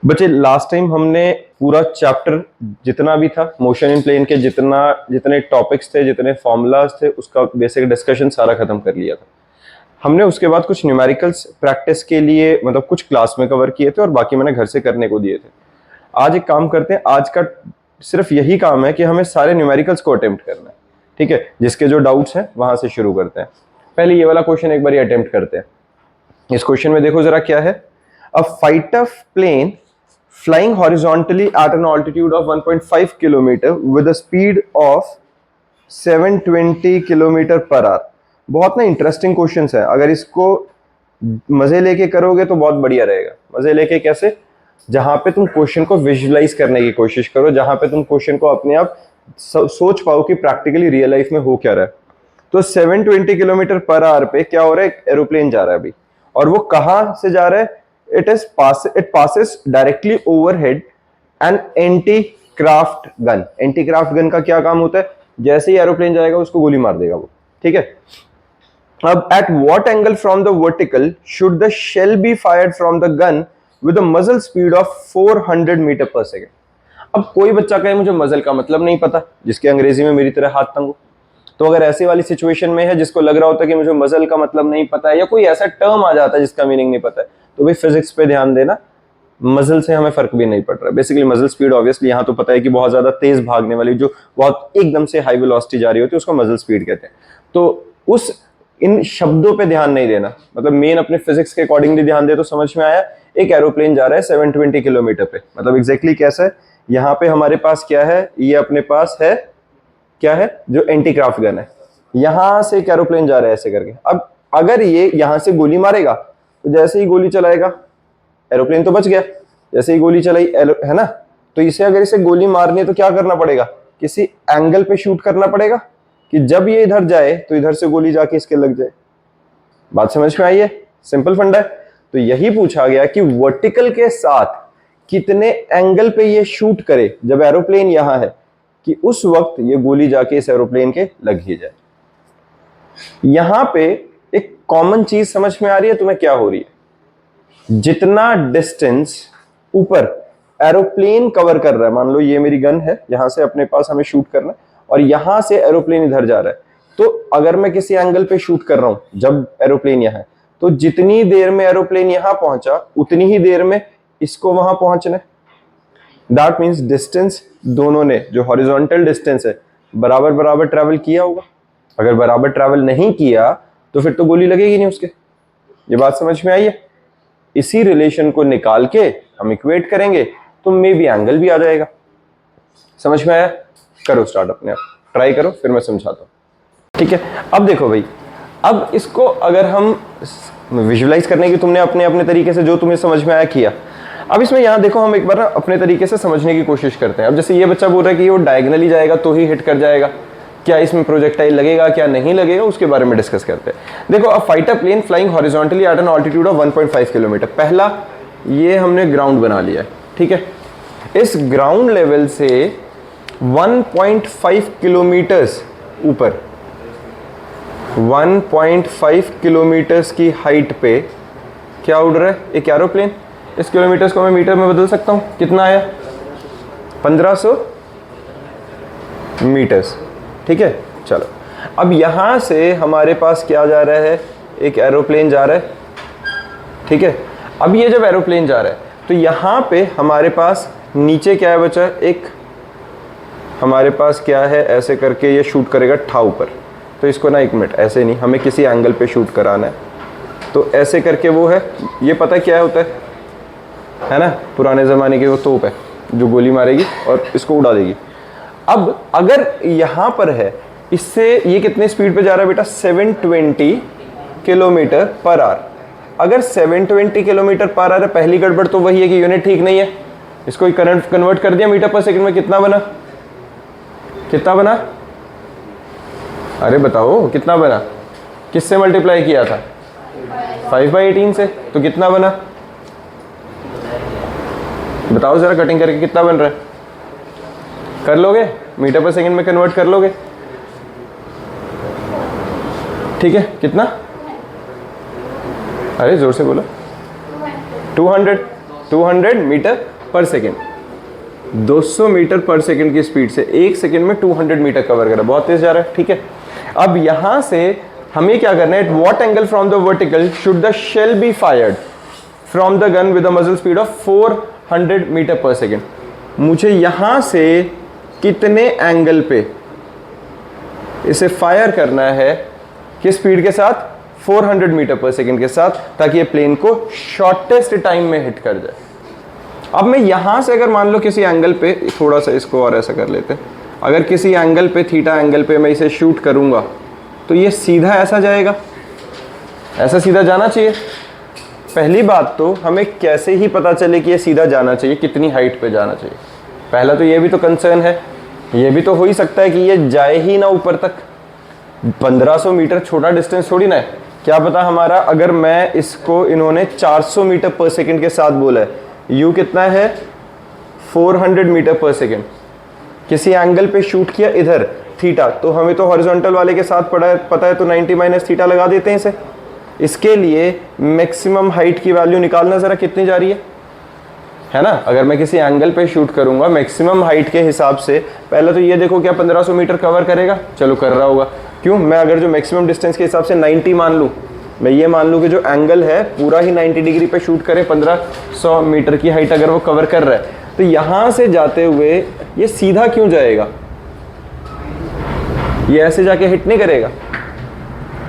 बच्चे last time हमने पूरा चैप्टर जितना भी था मोशन इन प्लेन के जितने टॉपिक्स थे, जितने फॉर्मूलाज थे, उसका बेसिक डिस्कशन सारा खत्म कर लिया था हमने। उसके बाद कुछ न्यूमेरिकल्स प्रैक्टिस के लिए मतलब कुछ क्लास में कवर किए थे और बाकी मैंने घर से करने को दिए थे। आज एक काम करते हैं, आज का सिर्फ यही काम है कि हमें सारे न्यूमेरिकल्स को अटेम्प्ट करना है, ठीक है। जिसके जो डाउट्स हैं वहां से शुरू करते हैं। पहले ये वाला क्वेश्चन एक बार अटेम्प्ट करते हैं। इस क्वेश्चन में देखो जरा क्या है। A fighter plane flying horizontally at an altitude of 1.5 kilometer with a speed of 720 kilometre per hour. बहुत ना इंटरेस्टिंग क्वेश्चन है, अगर इसको मजे लेके करोगे तो बहुत बढ़िया रहेगा। मजे लेके कैसे? जहां पे तुम क्वेश्चन को विजुअलाइज करने की कोशिश करो, जहां पे तुम क्वेश्चन को अपने आप सोच पाओ कि प्रैक्टिकली रियल लाइफ में हो क्या रहा है। तो 720 किलोमीटर पर आवर पे क्या हो रहा है, एरोप्लेन जा रहा है अभी, और वो कहां से जा रहा है? it passes directly overhead an anti-craft gun। Anti-craft gun का क्या काम होता है? जैसे ही एरोप्लेन जाएगा उसको गोली मार देगा वो, ठीक है। अब at what angle from the vertical should the shell be fired from the gun with a muzzle speed of 400 metre पर सेकेंड? अब कोई बच्चा कहे मुझे मजल का मतलब नहीं पता, जिसके अंग्रेजी में मेरी तरह हाथ तंग हो। तो अगर ऐसी वाली सिचुएशन में है जिसको लग रहा होता है कि मुझे मजल का मतलब नहीं पता है, या कोई ऐसा टर्म आ जाता है जिसका मीनिंग नहीं पता है, तो भाई फिजिक्स पे ध्यान देना। मजल से हमें फर्क भी नहीं पड़ रहा। बेसिकली मजल स्पीड ऑब्वियसली यहाँ तो पता है कि बहुत ज्यादा तेज भागने वाली, जो बहुत एकदम से हाई वेलोसिटी जा रही होती है, उसको मजल स्पीड कहते हैं। तो उस इन शब्दों पे ध्यान नहीं देना, मतलब मेन अपने फिजिक्स के अकॉर्डिंगली ध्यान दे तो समझ में आया। एक एरोप्लेन जा रहा है 720 किलोमीटर पे, मतलब एग्जैक्टली कैसा है? यहाँ पे हमारे पास क्या है, ये अपने पास है क्या है, जो एंटी क्राफ्ट गन है। यहां से एक एरोप्लेन जा रहा है ऐसे करके। अब अगर ये यहां से गोली मारेगा तो जैसे ही गोली चलाएगा एरोप्लेन तो बच गया, जैसे ही गोली चलाई है ना। तो इसे अगर इसे गोली मारनी है तो क्या करना पड़ेगा? किसी एंगल पे शूट करना पड़ेगा कि जब ये इधर जाए तो इधर से गोली जाके इसके लग जाए। बात समझ में आई है? सिंपल फंडा है। तो यही पूछा गया कि वर्टिकल के साथ कितने एंगल पे ये शूट करे जब एरोप्लेन यहां है, कि उस वक्त ये गोली जाके इस एरोप्लेन के लग ही जाए। यहां पे एक कॉमन चीज समझ में आ रही है तुम्हें क्या हो रही है? जितना डिस्टेंस ऊपर एरोप्लेन कवर कर रहा है, मान लो ये मेरी गन है, यहां से अपने पास हमें शूट करना है और यहां से एरोप्लेन इधर जा रहा है, तो अगर मैं किसी एंगल पे शूट कर रहा हूं जब एरोप्लेन यहां है, तो जितनी देर में एरोप्लेन यहां पहुंचा उतनी ही देर में इसको वहां पहुंचना है। दैट मीन्स डिस्टेंस दोनों ने, जो हॉरिजॉन्टल डिस्टेंस है, बराबर बराबर ट्रैवल किया होगा। अगर बराबर ट्रैवल नहीं किया तो फिर तो गोली लगेगी नहीं उसके। ये बात समझ में आई है? इसी रिलेशन को निकाल के हम इक्वेट करेंगे तो मे बी एंगल भी आ जाएगा। समझ में आया? करो स्टार्ट, अपने आप ट्राई करो, फिर मैं समझाता हूं, ठीक है। अब देखो भाई, अब इसको अगर हम विजुअलाइज करने की तुमने अपने अपने तरीके से जो तुम्हें समझ में आया किया। अब इसमें यहां देखो, हम एक बार ना अपने तरीके से समझने की कोशिश करते हैं। अब जैसे ये बच्चा बोल रहा है कि वो डायगनली जाएगा तो ही हिट कर जाएगा, क्या इसमें प्रोजेक्टाइल लगेगा क्या नहीं लगेगा, उसके बारे में डिस्कस करते हैं। देखो, a fighter plane flying horizontally at an altitude of 1.5 kilometre. पहला ये हमने ग्राउंड बना लिया है, ठीक है। इस ग्राउंड लेवल से 1.5 किलोमीटर्स ऊपर, 1.5 किलोमीटर्स की हाइट पे क्या उड़ रहा है? एक एरोप्लेन। इस किलोमीटर्स को मैं मीटर में बदल सकता हूं, कितना आया? 1500 मीटर्स, ठीक है। चलो, अब यहां से हमारे पास क्या जा रहा है? एक एरोप्लेन जा रहा है, ठीक है। अब ये जब एरोप्लेन जा रहा है तो यहां पे हमारे पास नीचे क्या है बचा? एक हमारे पास क्या है, ऐसे करके ये शूट करेगा ठा ऊपर। तो इसको ना, एक मिनट, ऐसे नहीं, हमें किसी एंगल पे शूट कराना है। तो ऐसे करके वो है, ये पता क्या होता है ना, पुराने ज़माने की वो तोप है जो गोली मारेगी और इसको उड़ा देगी। अब अगर यहाँ पर है, इससे ये कितने स्पीड पे जा रहा है बेटा? 720 किलोमीटर पर आवर। अगर 720 किलोमीटर पर आवर है, पहली गड़बड़ तो वही है कि यूनिट ठीक नहीं है। इसको करंट कन्वर्ट कर दिया मीटर पर सेकंड में, कितना बना? कितना बना? अरे बताओ कितना बना? किससे मल्टीप्लाई किया था? 5/18 से। तो कितना बना? बताओ जरा, कटिंग करके कितना बन रहा है? कर लोगे? मीटर पर सेकंड में कन्वर्ट कर लोगे? ठीक है, कितना? अरे जोर से बोलो। 200। 200 मीटर पर सेकेंड, 200 मीटर पर सेकेंड की स्पीड से 1 सेकेंड में 200 मीटर कवर करा, बहुत तेज जा रहा है, ठीक है। अब यहां से हमें क्या करना है, at what angle from the vertical should the shall be fired from the gun with a मजल स्पीड ऑफ 400 मीटर पर सेकेंड। मुझे यहां से कितने एंगल पे इसे फायर करना है, किस स्पीड के साथ, 400 मीटर पर सेकेंड के साथ, ताकि ये प्लेन को शॉर्टेस्ट टाइम में हिट कर जाए। अब मैं यहां से अगर मान लो किसी एंगल पे, थोड़ा सा इसको और ऐसा कर लेते हैं, अगर किसी एंगल पे, थीटा एंगल पे मैं इसे शूट करूंगा तो ये सीधा ऐसा जाएगा, ऐसा सीधा जाना चाहिए। पहली बात तो हमें कैसे ही पता चले कि ये सीधा जाना चाहिए, कितनी हाइट पे जाना चाहिए, पहला तो ये भी तो कंसर्न है। ये भी तो हो ही सकता है कि ये जाए ही ना ऊपर तक, 1500 मीटर छोटा डिस्टेंस थोड़ी ना है, क्या पता हमारा, अगर मैं इसको, इन्होंने 400 मीटर पर सेकेंड के साथ बोला है, यू कितना है 400 मीटर पर सेकेंड, किसी एंगल पे शूट किया इधर थीटा, तो हमें तो हॉरिजॉन्टल वाले के साथ पता है, तो 90 माइनस थीटा लगा देते हैं इसे। इसके लिए मैक्सिमम हाइट की वैल्यू निकालना जरा कितनी जा रही है ना। अगर मैं किसी एंगल पे शूट करूंगा मैक्सिमम हाइट के हिसाब से, पहले तो ये देखो क्या 1500 मीटर कवर करेगा, चलो कर रहा होगा, क्यों, मैं अगर जो मैक्सिमम डिस्टेंस के हिसाब से 90 मान लूँ, मैं ये मान लूँ कि जो एंगल है पूरा ही 90 डिग्री पे शूट करे, 1500 मीटर की हाइट अगर वो कवर कर रहा है, तो यहाँ से जाते हुए ये सीधा क्यों जाएगा, ये ऐसे जाके हिट नहीं करेगा,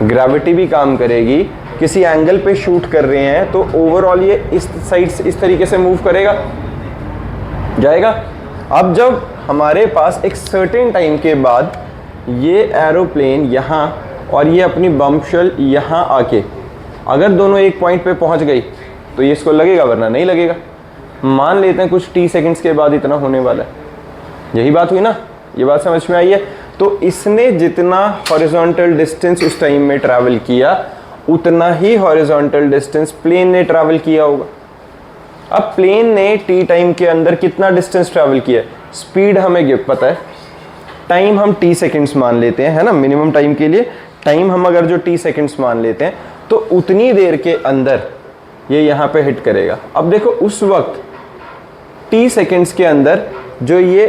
ग्रेविटी भी काम करेगी। किसी एंगल पे शूट कर रहे हैं तो ओवरऑल ये इस साइड से इस तरीके से मूव करेगा, जाएगा। अब जब हमारे पास एक सर्टेन टाइम के बाद ये एरोप्लेन यहाँ और ये अपनी बम्प शेल यहाँ आके अगर दोनों एक पॉइंट पे पहुँच गई तो ये इसको लगेगा, वरना नहीं लगेगा। मान लेते हैं कुछ t सेकंड्स के बाद इतना होने वाला है, यही बात हुई ना, ये बात समझ में आई है। तो इसने जितना हॉरिजॉन्टल डिस्टेंस उस टाइम में ट्रैवल किया उतना ही हॉरिजॉन्टल डिस्टेंस प्लेन ने ट्रैवल किया होगा। अब प्लेन ने t टाइम के अंदर कितना डिस्टेंस ट्रैवल किया, स्पीड हमें गिव पता है, टाइम हम t सेकंड्स मान लेते हैं, है ना, मिनिमम टाइम के लिए टाइम हम अगर जो t सेकंड्स मान लेते हैं तो उतनी देर के अंदर ये यहाँ पे हिट करेगा। अब देखो उस वक्त t सेकंड्स के अंदर जो ये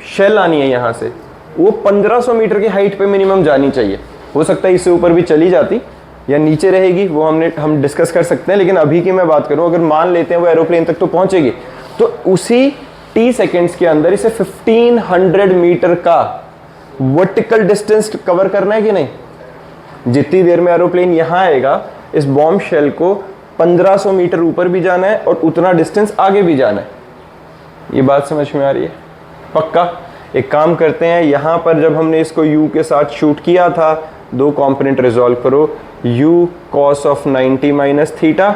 शेल आनी है यहाँ से, वो 1500 मीटर की हाइट पे मिनिमम जानी चाहिए, हो सकता है इससे ऊपर भी चली जाती या नीचे रहेगी, वो हम डिस्कस कर सकते हैं, लेकिन अभी की मैं बात करूं, अगर मान लेते हैं वो एरोप्लेन तक तो पहुंचेगी, तो उसी t सेकंड्स के अंदर इसे 1500 मीटर का वर्टिकल डिस्टेंस कवर करना है कि नहीं। जितनी देर में एरोप्लेन यहाँ आएगा, इस बॉम्ब शेल को 1500 मीटर ऊपर भी जाना है और उतना डिस्टेंस आगे भी जाना है। ये बात समझ में आ रही है पक्का। एक काम करते हैं, यहाँ पर जब हमने इसको u के साथ शूट किया था, दो कंपोनेंट रिजॉल्व करो, u cos of 90 minus theta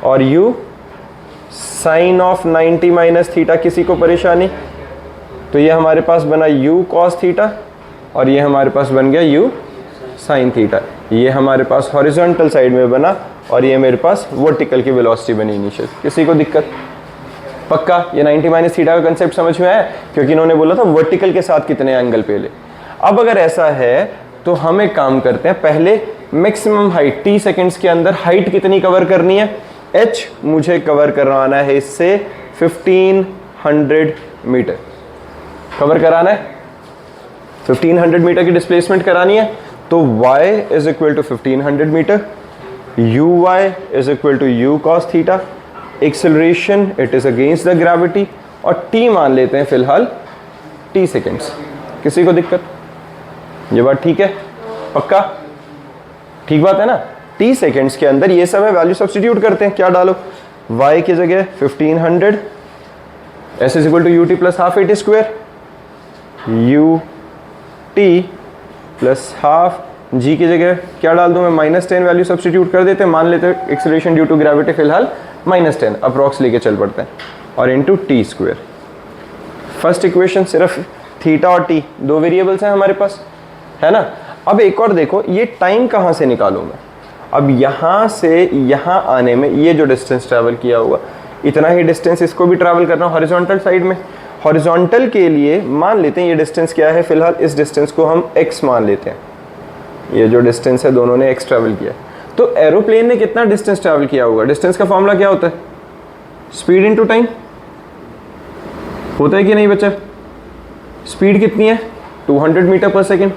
और u sine of 90 minus theta. किसी को परेशानी, तो ये हमारे पास बना u cos थीटा और ये हमारे पास बन गया u साइन थीटा। ये हमारे पास हॉरिजॉन्टल साइड में बना और ये मेरे पास वर्टिकल की वेलोसिटी बनी इनिशियल। किसी को दिक्कत पक्का। ये 90 माइनस थीटा का कंसेप्ट समझ में आया, क्योंकि इन्होंने बोला था वर्टिकल के साथ कितने एंगल पे ले। अब अगर ऐसा है तो हम एक काम करते हैं, पहले मैक्सिमम हाइट t सेकंड्स के अंदर हाइट कितनी कवर करनी है, h मुझे कवर करवाना है इससे 1500 मीटर कवर कराना है, 1500 मीटर की डिस्प्लेसमेंट करानी है। तो y is equal to 1500 metre, uy is equal to u cos theta, acceleration it is against the gravity, और t मान लेते हैं फिलहाल t सेकेंड्स। किसी को दिक्कत, ये बात ठीक है पक्का, ठीक बात है ना। t सेकेंड्स के अंदर ये सब है, वैल्यू सब्स्टिट्यूट करते हैं, क्या डालो, y की जगह 1500, s is equal to u t plus half a t square, u t plus half, g की जगह क्या डाल दूं मैं, -10 वैल्यू सब्स्टिट्यूट कर देते हैं, मान लेते हैं एक्सेलरेशन ड्यू टू ग्रेविटी फिलहाल -10 अप्रॉक्स लेके चल पड़ते हैं, और into T square. First equation सिर्फ थीटा और टी दो वेरिएबल्स हैं हमारे पास, है ना। अब एक और देखो, ये टाइम कहाँ से निकालूं मैं, अब यहाँ से यहाँ आने में ये जो डिस्टेंस ट्रैवल किया हुआ, इतना ही डिस्टेंस इसको भी ट्रैवल करना हॉरिजॉन्टल साइड में। हॉरिजॉन्टल के लिए मान लेते हैं ये डिस्टेंस क्या है, फिलहाल इस डिस्टेंस को हम x मान लेते हैं, ये जो डिस्टेंस है दोनों ने x ट्रैवल किया। तो एरोप्लेन ने कितना डिस्टेंस ट्रैवल किया होगा, डिस्टेंस का फॉर्मूला क्या होता है, स्पीड इनटू टाइम होता है कि नहीं बच्चा? स्पीड कितनी है? 200 मीटर पर सेकेंड,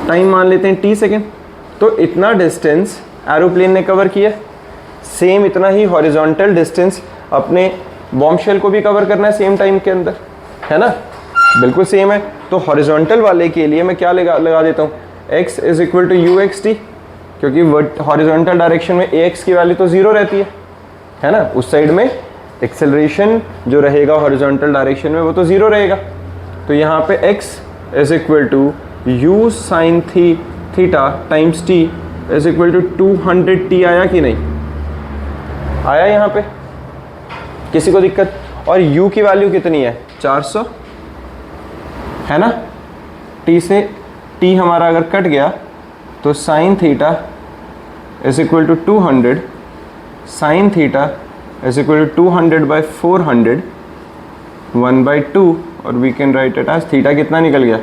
टाइम मान लेते हैं t सेकेंड। तो इतना डिस्टेंस एरोप्लेन ने कवर किया, सेम इतना ही हॉरिजॉन्टल डिस्टेंस अपने बॉम्ब शेल को भी कवर करना है सेम टाइम के अंदर, है ना? बिल्कुल सेम है। तो हॉरिजॉन्टल वाले के लिए मैं क्या लगा देता हूँ, x is equal to u x t, क्योंकि हॉरिजॉन्टल डायरेक्शन में ax की वैल्यू तो ज़ीरो रहती है ना? उस साइड में एक्सेलरेशन जो रहेगा हॉरिजॉन्टल डायरेक्शन में वो तो ज़ीरो रहेगा। तो यहाँ पे x is equal to u sine theta times t is equal to 200t आया कि नहीं आया? यहाँ पे किसी को दिक्कत? और u की वैल्यू कितनी है? 400, है ना? t से t हमारा अगर कट गया तो sine theta is equal to 200, sine theta is equal to 200 by 400 1/2, और we can write it as theta कितना निकल गया?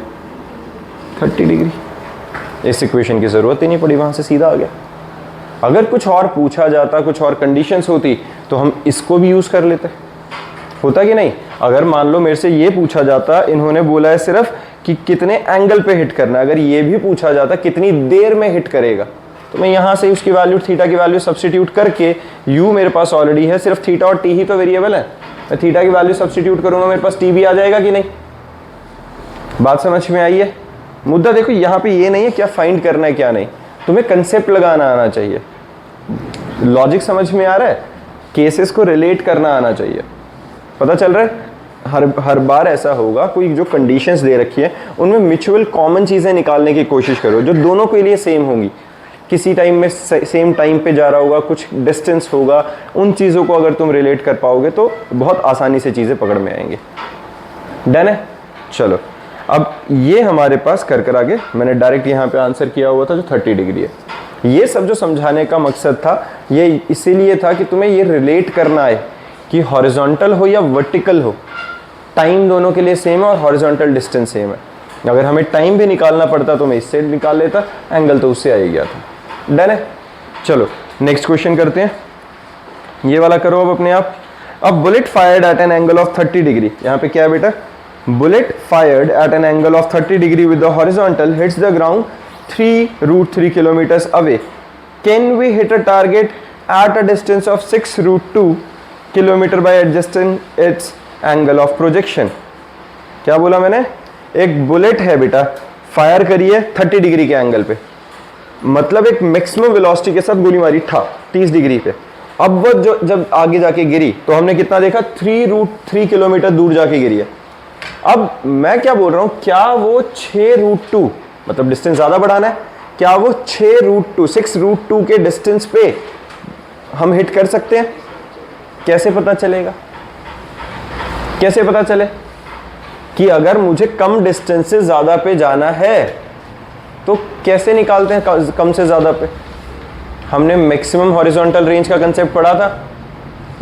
30 डिग्री। इस इक्वेशन की ज़रूरत ही नहीं पड़ी, वहाँ से सीधा आ गया। अगर कुछ और पूछा जाता, कुछ और कंडीशंस होती तो हम इसको भी यूज़ कर लेते, होता कि नहीं? अगर मान लो मेरे से ये पूछा जाता, इन्होंने बोला है सिर्फ कि कितने एंगल पे हिट करना है, अगर ये भी पूछा जाता कितनी देर में हिट करेगा, तो मैं यहाँ से उसकी वैल्यू थीटा की वैल्यू सब्स्टिट्यूट करके, u मेरे पास ऑलरेडी है, सिर्फ थीटा और t ही तो वेरिएबल है, मैं थीटा की वैल्यू सब्स्टिट्यूट करूँगा, मेरे पास t भी आ जाएगा कि नहीं? बात समझ में आई है? मुद्दा देखो यहाँ पे ये नहीं है क्या फाइंड करना है क्या नहीं, तुम्हें कंसेप्ट लगाना आना चाहिए, लॉजिक समझ में आ रहा है, केसेस को रिलेट करना आना चाहिए। पता चल रहा है? हर बार ऐसा होगा, कोई जो कंडीशंस दे रखी है उनमें म्यूचुअल कॉमन चीज़ें निकालने की कोशिश करो जो दोनों के लिए सेम होंगी। किसी टाइम में सेम टाइम पे जा रहा होगा, कुछ डिस्टेंस होगा, उन चीज़ों को अगर तुम रिलेट कर पाओगे तो बहुत आसानी से चीज़ें पकड़ में आएंगी। डन है? चलो अब ये हमारे पास कर आगे मैंने डायरेक्ट यहाँ पे आंसर किया हुआ था जो 30 डिग्री है। ये सब जो समझाने का मकसद था ये इसीलिए था कि तुम्हें ये रिलेट करना है कि हॉरिजॉन्टल हो या वर्टिकल हो, टाइम दोनों के लिए सेम है और हॉरिजॉन्टल डिस्टेंस सेम है। अगर हमें टाइम भी निकालना पड़ता तो मैं इससे निकाल लेता, एंगल तो उससे आ ही गया था। डन है? चलो नेक्स्ट क्वेश्चन करते हैं, ये वाला करो अब अपने आप। अब bullet fired eight an angle of 30 degree, यहाँ पे क्या है बेटा? Bullet fired eight an angle of 30 degree with the horizontal hits the ground 3√3 kilometers away. Can we hit a target at a distance of 6√2 kilometer by adjusting its angle of projection? क्या बोला मैंने? एक bullet है बेटा, fire करिए 30 degree के angle पे, मतलब एक मैक्सिमम वेलोसिटी के साथ गोली मारी था 30 डिग्री पे। अब वो जब आगे जाके गिरी तो हमने कितना देखा? 3√3 किलोमीटर दूर जाके गिरी है। अब मैं क्या बोल रहा हूँ, क्या वो 6√2 मतलब डिस्टेंस ज़्यादा बढ़ाना है, क्या वो 6√2 के डिस्टेंस पे हम हिट कर सकते हैं? कैसे पता चलेगा? कैसे पता चले कि अगर मुझे कम डिस्टेंस से ज़्यादा पे जाना है तो कैसे निकालते हैं कम से ज़्यादा पे? हमने मैक्सिमम हॉरिजॉन्टल रेंज का कंसेप्ट पढ़ा था।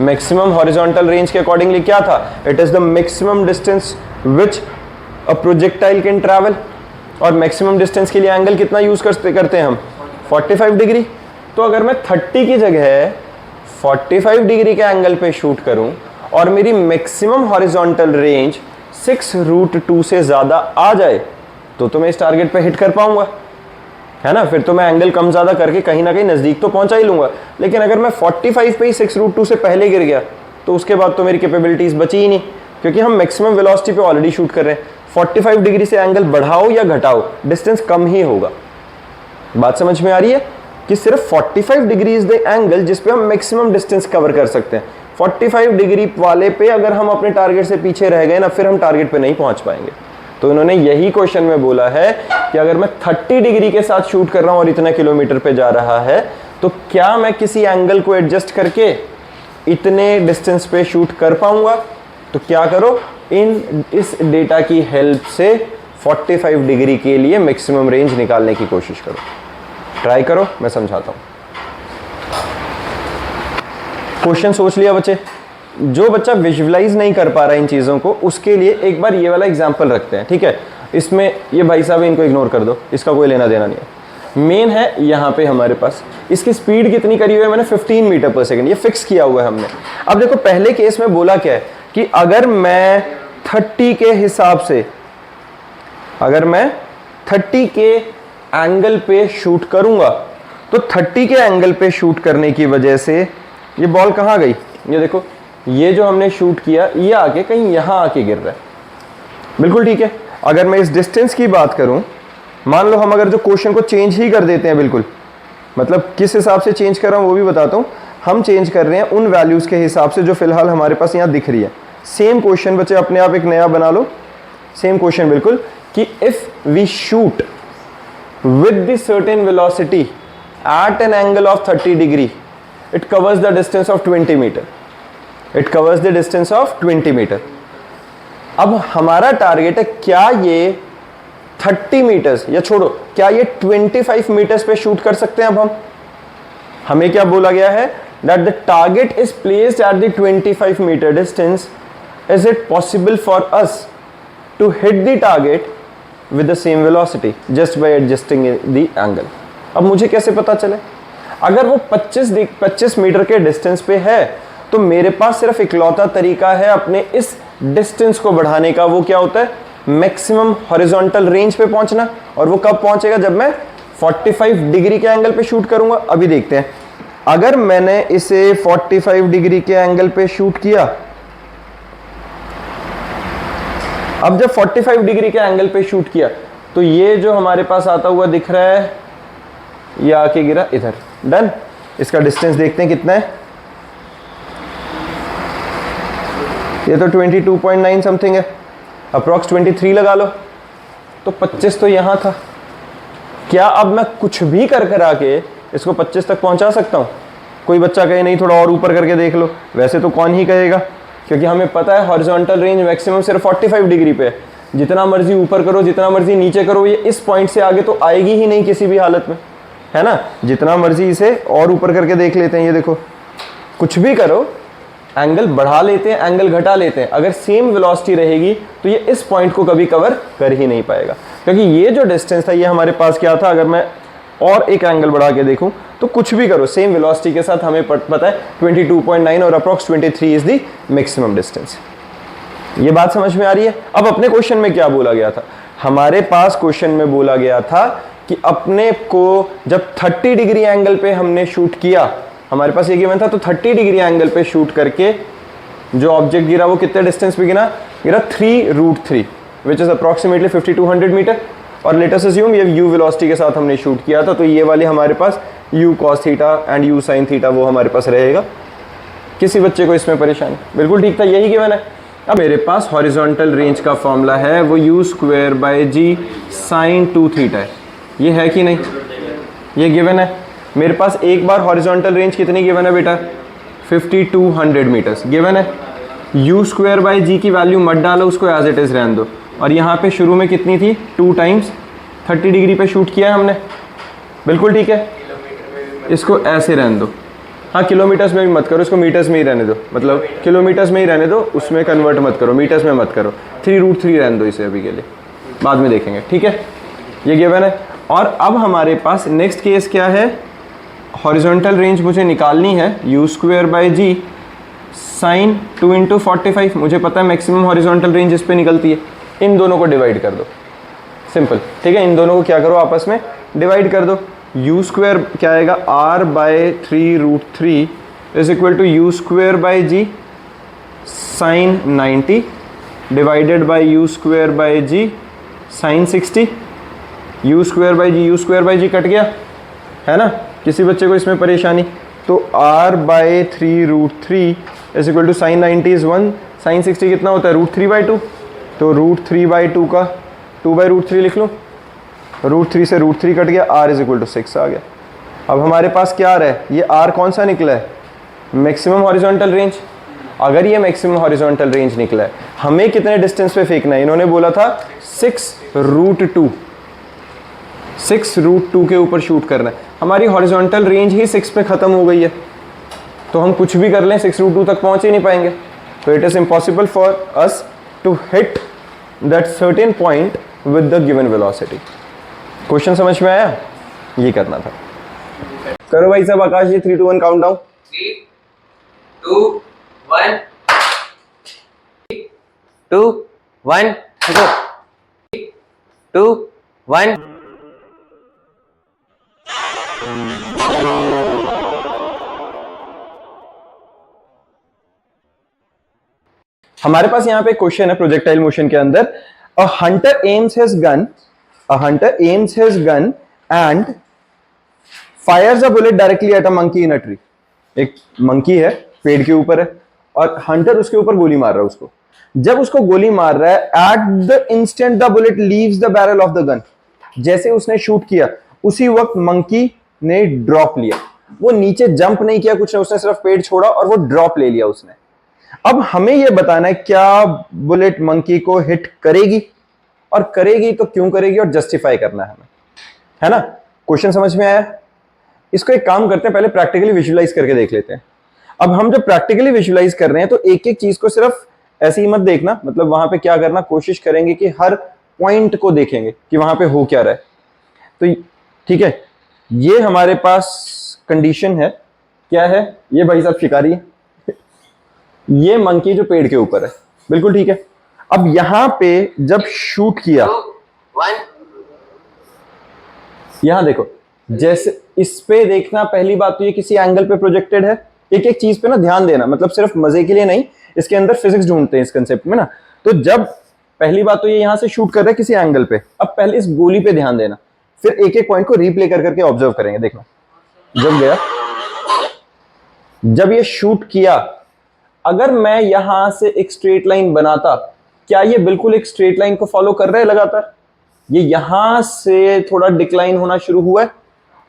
मैक्सिमम हॉरिजॉन्टल रेंज के अकॉर्डिंगली क्या था? It is the maximum distance which a projectile can travel. और मैक्सिमम डिस्टेंस के लिए एंगल कितना यूज़ करते हैं हम? 45 डिग्री। तो अगर मैं 30 की जगह 45 डिग्री के एंगल पे शूट करूं और मेरी मैक्सिमम हॉरिजॉन्टल रेंज 6√2 से ज़्यादा आ जाए तो मैं इस टारगेट पे हिट कर पाऊंगा, है ना? फिर तो मैं एंगल कम ज़्यादा करके कहीं ना कहीं नज़दीक तो पहुंचा ही लूँगा। लेकिन अगर मैं 45 पे ही 6√2 से पहले गिर गया तो उसके बाद तो मेरी कैपेबिलिटीज़ बची ही नहीं, क्योंकि हम मैक्सिमम वेलोसिटी पे ऑलरेडी शूट कर रहे हैं। 45 डिग्री से एंगल बढ़ाओ या घटाओ, डिस्टेंस कम ही होगा। बात समझ में आ रही है कि सिर्फ 45 डिग्री इज द एंगल जिस पे हम मैक्सिमम डिस्टेंस कवर कर सकते हैं। 45 डिग्री वाले पे अगर हम अपने टारगेट से पीछे रह गए ना, फिर हम टारगेट पे नहीं पहुंच पाएंगे। तो इन्होंने यही क्वेश्चन में बोला है कि अगर मैं 30 डिग्री के साथ शूट कर रहा हूं और इतने किलोमीटर पे जा रहा है तो क्या मैं किसी एंगल को एडजस्ट करके इतने डिस्टेंस पे शूट कर पाऊंगा? तो क्या करो, इस डेटा की हेल्प से 45 डिग्री के लिए मैक्सिमम रेंज निकालने की कोशिश करो। ट्राई करो, मैं समझाता हूँ। क्वेश्चन सोच लिया बच्चे? जो बच्चा विजुअलाइज नहीं कर पा रहा है इन चीज़ों को, उसके लिए एक बार ये वाला एग्जाम्पल रखते हैं, ठीक है? इसमें ये भाई साहब इनको इग्नोर कर दो, इसका कोई लेना देना नहीं है। मेन है यहाँ पे हमारे पास। इसकी स्पीड कितनी करी हुई है मैंने 15 मीटर पर सेकंड, ये फिक्स किया हुआ है हमने। अब देखो पहले केस में बोला क्या है कि अगर मैं 30 के हिसाब से, अगर मैं 30 के एंगल पे शूट करूंगा तो 30 के एंगल पे शूट करने की वजह से ये बॉल कहाँ गई, ये देखो, ये जो हमने शूट किया ये आके कहीं यहाँ आके गिर रहा है। बिल्कुल ठीक है। अगर मैं इस डिस्टेंस की बात करूं, मान लो हम अगर जो क्वेश्चन को चेंज ही कर देते हैं, बिल्कुल मतलब किस हिसाब से चेंज कर रहा हूं वो भी बताता हूं। हम चेंज कर रहे हैं उन वैल्यूज के हिसाब से जो फिलहाल हमारे पास यहाँ दिख रही है। सेम क्वेश्चन बच्चे अपने आप एक नया बना लो, सेम क्वेश्चन बिल्कुल, कि if we shoot with the certain velocity at an angle of 30 degree it covers the distance of 20 metre, it covers the distance of 20 metre. अब हमारा टारगेट है क्या ये 30 मीटर्स, या छोड़ो, क्या ये 25 मीटर्स पे शूट कर सकते हैं। अब हमें क्या बोला गया है, that the target is placed at the 25 metre distance, is it possible for us to hit the target with the same velocity just by adjusting the angle. अब मुझे कैसे पता चले, अगर वो 25 मीटर के डिस्टेंस पे है तो मेरे पास सिर्फ इकलौता तरीका है अपने इस डिस्टेंस को बढ़ाने का, वो क्या होता है, मैक्सिमम हॉरिजॉन्टल रेंज पे पहुंचना। और वो कब पहुंचेगा, जब मैं 45 डिग्री के एंगल पे शूट करूंगा। अभी देखते हैं, अगर मैंने इसे 45 डिग्री के एंगल पे शूट किया, अब जब 45 डिग्री के एंगल पे शूट किया तो ये जो हमारे पास आता हुआ दिख रहा है ये आके गिरा इधर, डन। इसका डिस्टेंस देखते हैं कितना है, ये तो 22.9 समथिंग है, अप्रॉक्स 23 लगा लो, तो 25 तो यहां था। क्या अब मैं कुछ भी कर आके इसको 25 तक पहुंचा सकता हूं? कोई बच्चा कहे नहीं थोड़ा और ऊपर करके देख लो, वैसे तो कौन ही कहेगा, क्योंकि हमें पता है हॉरिजॉन्टल रेंज मैक्सिमम सिर्फ 45 डिग्री पे है। जितना मर्जी ऊपर करो, जितना मर्जी नीचे करो, ये इस पॉइंट से आगे तो आएगी ही नहीं किसी भी हालत में, है ना। जितना मर्जी इसे और ऊपर करके देख लेते हैं, ये देखो, कुछ भी करो, एंगल बढ़ा लेते हैं, एंगल घटा लेते हैं, अगर सेम वेलोसिटी रहेगी तो ये इस पॉइंट को कभी कवर कर ही नहीं पाएगा। क्योंकि ये जो डिस्टेंस था ये हमारे पास क्या था, अगर मैं और एक एंगल बढ़ा के देखूं तो कुछ भी करो सेम वेलोसिटी के साथ हमें पता है 22.9 और approx 23 is the maximum distance. ये बात समझ में आ रही है। अब अपने क्वेश्चन में क्या बोला गया था, हमारे पास क्वेश्चन में बोला गया था कि अपने को जब 30 डिग्री एंगल पे हमने शूट किया, हमारे पास ये गिवन था, तो 30 डिग्री एंगल पे शूट करके जो ऑब्जेक्ट गिरा वो कितने डिस्टेंस पे गिरा 3√3 विच इज अप्रॉक्सीमेटली 5200 मीटर। और लेट अस अज्यूम ये u वेलोसिटी के साथ हमने शूट किया था, तो ये वाले हमारे पास u cos theta and u sin theta वो हमारे पास रहेगा। किसी बच्चे को इसमें परेशानी? बिल्कुल ठीक था, यही गिवन है। अब मेरे पास हॉरिजॉन्टल रेंज का फॉर्मूला है वो u² sin 2 थीटा है, ये है कि नहीं, ये गिवन है। मेरे पास एक बार हॉरिजॉन्टल रेंज कितनी गिवन है बेटा, 5200 मीटर्स गिवन है। u² की वैल्यू मत डालो, उसको एज इट इज रहने दो। और यहाँ पे शुरू में कितनी थी, 2 टाइम्स 30 डिग्री पे शूट किया है हमने, बिल्कुल ठीक है, इसको ऐसे रहने दो। हाँ, किलोमीटर्स में भी मत करो, इसको मीटर्स में ही रहने दो, मतलब किलोमीटर्स में ही रहने दो, उसमें कन्वर्ट मत करो, मीटर्स में मत करो। 3√3 रहने दो इसे अभी के लिए, बाद में देखेंगे, ठीक है। ये गिवन है। और अब हमारे पास नेक्स्ट केस क्या है, हॉरिजॉन्टल रेंज मुझे निकालनी है u² sin 2 × 45, मुझे पता है मैक्सिमम हॉरिजॉन्टल रेंज इस पे निकलती है। इन दोनों को डिवाइड कर दो, सिंपल, ठीक है। इन दोनों को क्या करो, आपस में डिवाइड कर दो। u² क्या आएगा, r/3√3 is equal to u² sin 90 divided by u² sin 60। u² cut गया, है ना, किसी बच्चे को इसमें परेशानी? तो r/3√3 is equal to sin 90 is 1, sin 60 कितना होता है, √3/2, तो √3/2 का 2/√3 लिख लो, √3 से √3 कट गया, r इज इक्वल टू 6 आ गया। अब हमारे पास क्या आ रहा है, ये r कौन सा निकला है, मैक्सिमम हॉरिजॉन्टल रेंज। अगर ये मैक्सिमम हॉरिजॉन्टल रेंज निकला है, हमें कितने डिस्टेंस पे फेंकना है, इन्होंने बोला था 6√2, 6√2 के ऊपर शूट करना है। हमारी हॉरिजॉन्टल रेंज ही 6 पे ख़त्म हो गई है, तो हम कुछ भी कर लें 6√2 तक पहुंच ही नहीं पाएंगे। तो it is impossible for us to hit that certain point with the given velocity. Question समझ में आया? ये करना था। करो भाई सब, आकाश जी 3 2 1 काउंट डाउन। 3 2 1 2 1 गो। 2 1 हमारे पास यहाँ पे क्वेश्चन है प्रोजेक्टाइल मोशन के अंदर, अ Hunter AIIMS his gun, a Hunter AIIMS his gun and Fyers a bullet directly at a monkey in a tree. एक मंकी है, पेड़ के ऊपर है, और हंटर उसके ऊपर गोली मार रहा है उसको। जब उसको गोली मार रहा है, at the instant the bullet leaves the barrel of the gun, जैसे उसने शूट किया उसी वक्त मंकी ने ड्रॉप लिया। वो नीचे जंप नहीं किया कुछ नहीं, उसने सिर्फ पेड़ छोड़ा और वो ड्रॉप ले लिया उसने। अब हमें यह बताना है क्या बुलेट मंकी को हिट करेगी, और करेगी तो क्यों करेगी, और जस्टिफाई करना है हमें, है ना। क्वेश्चन समझ में आया। इसको एक काम करते हैं, पहले प्रैक्टिकली विजुलाइज करके देख लेते हैं। अब हम जब प्रैक्टिकली विजुलाइज कर रहे हैं तो एक एक चीज को सिर्फ ऐसे ही मत देखना, मतलब वहां पे क्या करना, कोशिश करेंगे कि हर पॉइंट को देखेंगे कि वहां पे हो क्या रहा है। तो ठीक है, ये हमारे पास कंडीशन है, क्या है, ये भाई साहब शिकारी है, ये मंकी जो पेड़ के ऊपर है, बिल्कुल ठीक है। अब यहां पे जब शूट किया, 2 1 यहां देखो, जैसे इस पे देखना, पहली बात तो ये किसी एंगल पे प्रोजेक्टेड है। एक एक चीज पे ना ध्यान देना, मतलब सिर्फ मजे के लिए नहीं, इसके अंदर फिजिक्स ढूंढते हैं इस कंसेप्ट में ना। तो जब पहली बात तो ये यहां से शूट कर रहा है किसी एंगल पे, अब पहले इस गोली पे ध्यान देना, फिर एक एक पॉइंट को रिप्ले कर करके ऑब्जर्व करेंगे। देखना, जब गया, जब ये शूट किया, अगर मैं यहां से एक स्ट्रेट लाइन बनाता, क्या ये बिल्कुल एक स्ट्रेट लाइन को फॉलो कर रहे हैं लगातार? ये यहां से थोड़ा डिक्लाइन होना शुरू हुआ है,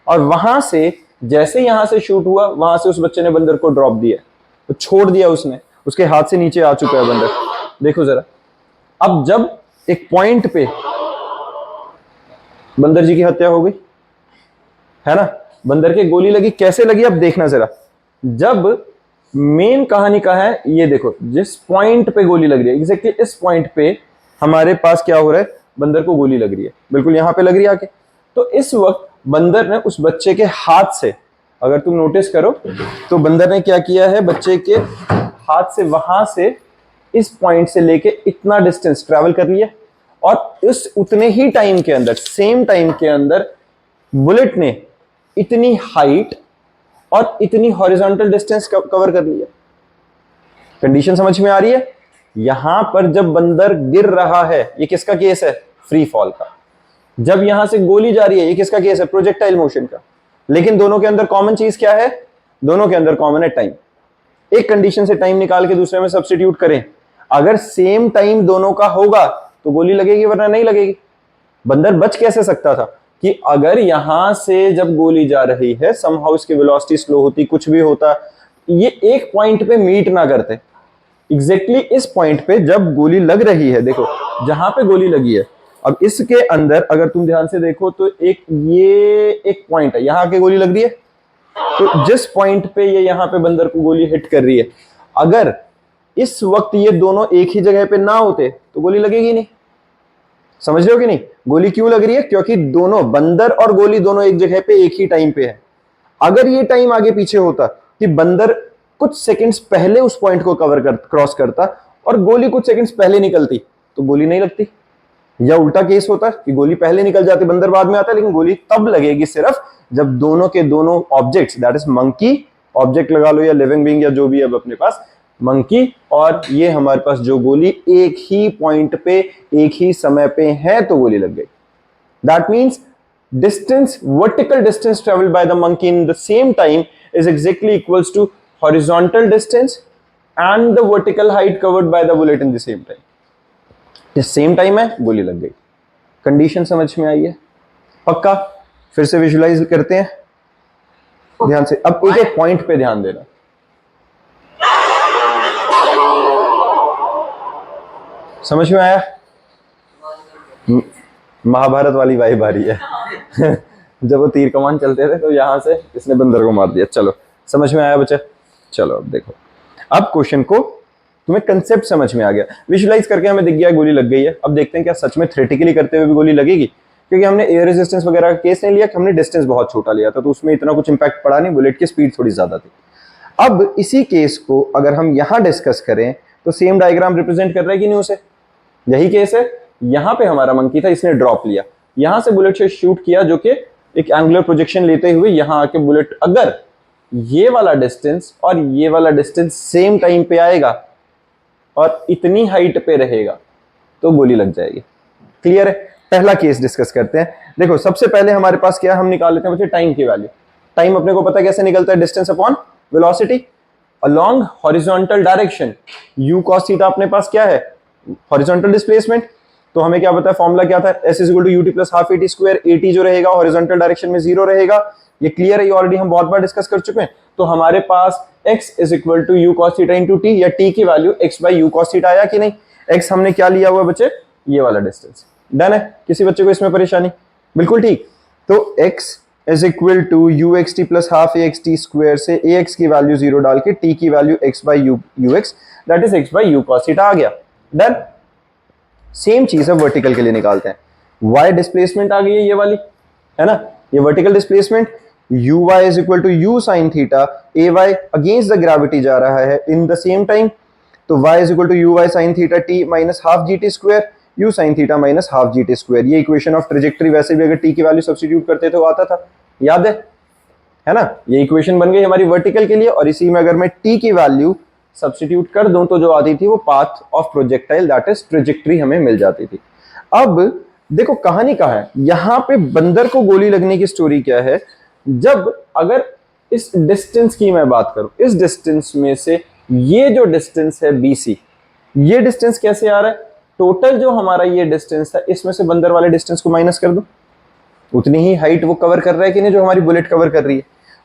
और वहां से जैसे यहां से शूट हुआ, वहां से उस बच्चे ने बंदर को ड्रॉप दिया, तो छोड़ दिया उसने, उसके हाथ से नीचे आ चुका है बंदर। देखो जरा, अब जब एक पॉइंट पे बंदर जी की हत्या हो गई, है ना, बंदर के गोली लगी, कैसे लगी अब देखना जरा। जब मेन कहानी का है, ये देखो, जिस पॉइंट पे गोली लग रही है, एग्जैक्टली इस पॉइंट पे हमारे पास क्या हो रहा है, बंदर को गोली लग रही है, बिल्कुल यहां पे लग रही है आके। तो इस वक्त बंदर ने उस बच्चे के हाथ से, अगर तुम नोटिस करो तो बंदर ने क्या किया है, बच्चे के हाथ से वहां से इस पॉइंट से लेके इतना डिस्टेंस ट्रैवल कर लिया, और इस उतने ही टाइम के अंदर, सेम टाइम के अंदर, बुलेट ने इतनी हाइट और इतनी हॉरिजॉन्टल डिस्टेंस कवर कर लिया। कंडीशन समझ में आ रही है। यहां पर जब बंदर गिर रहा है, ये किसका केस है, फ्री फॉल का। जब यहां से गोली जा रही है, ये किसका केस है, प्रोजेक्टाइल मोशन का। लेकिन दोनों के अंदर कॉमन चीज क्या है, दोनों के अंदर कॉमन है टाइम। एक कंडीशन से टाइम निकाल के दूसरे में सब्स्टिट्यूट करें, अगर सेम टाइम दोनों का होगा तो गोली लगेगी, वरना नहीं लगेगी। बंदर बच कैसे सकता था कि अगर यहां से जब गोली जा रही है, समहाउ इसकी वेलोसिटी स्लो होती, कुछ भी होता, ये एक पॉइंट पे मीट ना करते। एग्जैक्टली इस पॉइंट पे जब गोली लग रही है, देखो जहां पे गोली लगी है, अब इसके अंदर अगर तुम ध्यान से देखो तो ये एक पॉइंट है, यहां के गोली लग रही है। तो जिस पॉइंट पे ये यहां पे बंदर को गोली हिट कर रही है, अगर इस वक्त ये दोनों एक ही जगह पे ना होते तो गोली लगेगी नहीं। समझ रहे हो कि नहीं। गोली क्यों लग रही है, क्योंकि दोनों, बंदर और गोली दोनों एक जगह पे एक ही टाइम पे है। अगर ये टाइम आगे पीछे होता कि बंदर कुछ सेकंड्स पहले उस पॉइंट को क्रॉस करता और गोली कुछ सेकंड्स पहले निकलती, तो गोली नहीं लगती। या उल्टा केस होता कि गोली पहले निकल जाती, बंदर बाद में आता, लेकिन गोली तब लगेगी सिर्फ जब दोनों के दोनों objects, that is monkey, object लगा लो या लिविंग बीइंग या जो भी है अब अपने पास, मंकी और ये हमारे पास जो गोली एक ही पॉइंट पे एक ही समय पे है, तो गोली लग गई। That means distance, vertical distance traveled by the monkey in the same time is exactly equals to horizontal distance and the vertical height covered by the bullet in the same time. ये same time है, गोली लग गई। Condition समझ में आई है पक्का। फिर से विजुलाइज करते हैं ध्यान से। अब एक एक पॉइंट पे ध्यान देना। समझ में आया। महाभारत वाली वाइब आ रही है। जब वो तीर कमान चलते थे तो यहां से इसने बंदर को मार दिया। चलो समझ में आया बच्चा। चलो अब देखो, अब क्वेश्चन को तुम्हें कंसेप्ट समझ में आ गया, विजुलाइज करके हमें दिख गया गोली लग गई है। अब देखते हैं क्या सच में थ्योरेटिकली करते हुए भी गोली लगेगी। क्योंकि हमने एयर रेजिस्टेंस वगैरह का केस नहीं लिया, कि हमने डिस्टेंस बहुत छोटा लिया था, तो उसमें इतना कुछ इंपैक्ट पड़ा नहीं, बुलेट की स्पीड थोड़ी ज्यादा थी। अब इसी केस को अगर हम यहां डिस्कस करें तो सेम डायग्राम रिप्रेजेंट कर रहा है कि नहीं उसे? यही केस है, यहां पे हमारा मंकी था, इसने ड्रॉप लिया, यहां से बुलेट से शूट किया, जो कि एक एंगुलर प्रोजेक्शन लेते हुए यहां आके बुलेट, अगर ये वाला डिस्टेंस और ये वाला डिस्टेंस सेम टाइम पे आएगा और इतनी हाइट पे रहेगा तो गोली लग जाएगी। क्लियर है? पहला केस डिस्कस करते हैं। देखो सबसे पहले हमारे पास क्या, हम निकाल लेते हैं बच्चे टाइम की वैल्यू। टाइम अपने को पता कैसे निकलता है, distance upon velocity along horizontal direction. u cos theta अपने पास क्या है, हॉरिजॉन्टल डिस्प्लेसमेंट। तो हमें क्या पता है, फॉर्मूला क्या था, s equal to u t plus half a t square. A t जो रहेगा हॉरिजॉन्टल डायरेक्शन में 0 रहेगा, ये क्लियर है, ये ऑलरेडी हम बहुत बार डिस्कस कर चुके हैं। तो हमारे पास x is equal to u cos theta into t, या t की value x by u cos theta आया कि नहीं? x हमने क्या लिया हुआ बच्चे, ये वाला डिस्टेंस। डन है? किसी बच्चे को इसमें परेशानी? बिल्कुल ठीक। तो x is equal to u x t plus half a x t square से ए एक्स की वैल्यू 0 डाल के t की value x by u x, that is x by u cos theta आ गया। डन। सेम चीज है vertical के लिए, निकालते हैं। y डिस्प्लेसमेंट आ गई है ये वाली, है ना, ये vertical displacement. U y is equal to u sine theta, a y against the gravity जा रहा है इन द सेम टाइम, तो y is equal to u y sine theta t minus half g t square, u sine theta minus half g t square. ये equation of trajectory, वैसे भी अगर t की वैल्यू सब्स्टिट्यूट करते तो आता था, याद है ना? ये इक्वेशन बन गई हमारी वर्टिकल के लिए, और इसी में अगर मैं t की वैल्यू सब्स्टिट्यूट कर दूं तो जो आती थी वो path of projectile, that is trajectory, हमें मिल जाती थी। अब देखो कहानी कहां है, यहां पे बंदर को गोली लगने की स्टोरी क्या है, जब अगर इस डिस्टेंस की मैं बात करूं, इस डिस्टेंस में से ये जो डिस्टेंस है BC, ये डिस्टेंस कैसे आ रहा है, टोटल जो हमारा ये डिस्टेंस था इसमें से बंदर वाले डिस्टेंस को माइनस कर दो, उतनी ही हाइट वो कवर कर रहा है कि नहीं जो हमारी बुलेट कवर कर रही है।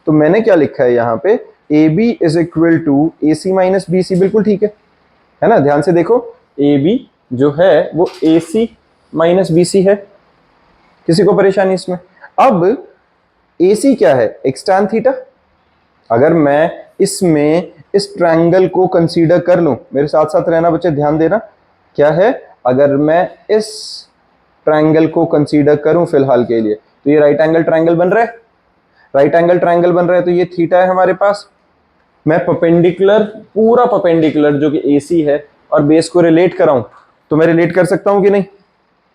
तो मैंने क्या लिखा है यहाँ पे, AB is equal to AC minus BC, बिल्कुल ठीक है ना? ध्यान से देखो, AB जो है वो AC माइनस BC है, किसी को परेशानी इसमें? अब AC क्या है, x tan थीटा। अगर मैं इसमें इस ट्रायंगल को कंसीडर कर लूं, मेरे साथ साथ रहना बच्चे, ध्यान देना, क्या है, अगर मैं इस ट्रायंगल को कंसीडर करूं फिलहाल के लिए, तो ये राइट एंगल ट्रायंगल बन रहा है, राइट एंगल ट्रायंगल बन रहा है, तो ये थीटा है हमारे पास। मैं परपेंडिकुलर, पूरा परपेंडिकुलर जो कि AC है और बेस को रिलेट कराऊं, तो मैं रिलेट कर सकता हूं कि नहीं,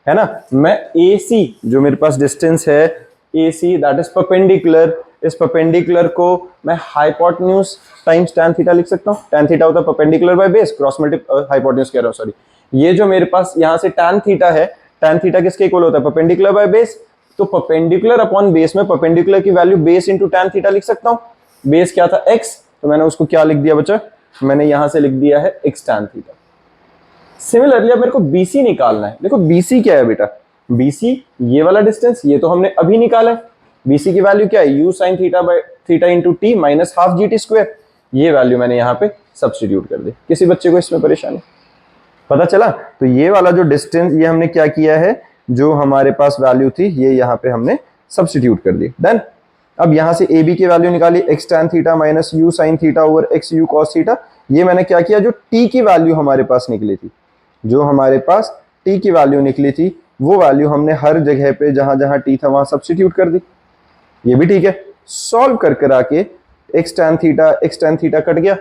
है ना? मैं AC जो मेरे पास डिस्टेंस है AC, दैट इज परपेंडिकुलर, इस परपेंडिकुलर को मैं हाइपोटेन्यूज टाइम्स tan थीटा लिख सकता हूं। tan थीटा होता है perpendicular by base, cross hypotenuse कह रहा हूं, सॉरी। ये जो मेरे पास यहां से tan थीटा है, tan थीटा किसके इक्वल होता है, परपेंडिकुलर बाय बेस। तो परपेंडिकुलर अपॉन बेस में परपेंडिकुलर की value base into tan theta लिख सकता हूं। बेस क्या था, x, तो मैंने उसको क्या लिख दिया बच्चा, मैंने यहां से लिख दिया है x tan थीटा। सिमिलरली अब मेरे को BC निकालना है। देखो BC क्या है बेटा, BC ये वाला डिस्टेंस, ये तो हमने अभी निकाला है। BC की वैल्यू क्या है, you sine theta by theta into T minus half g t square. ये वैल्यू मैंने यहाँ पे सब्स्टिट्यूट कर दी। किसी बच्चे को इसमें परेशानी? पता चला? तो ये वाला जो डिस्टेंस, ये हमने क्या किया है, जो हमारे पास वैल्यू थी ये यहाँ पे हमने सब्स्टिट्यूट कर दी। डन। अब यहाँ से AB की वैल्यू निकाली, x tan theta minus you sine theta over x you cos theta. ये मैंने क्या किया, जो t की वैल्यू हमारे पास निकली थी, जो हमारे पास t की वैल्यू निकली थी, वो वैल्यू हमने हर जगह पे जहां जहां t था वहां सब्स्टिट्यूट कर दी। ये भी ठीक है। सॉल्व कर कर आके x tan थीटा कट गया,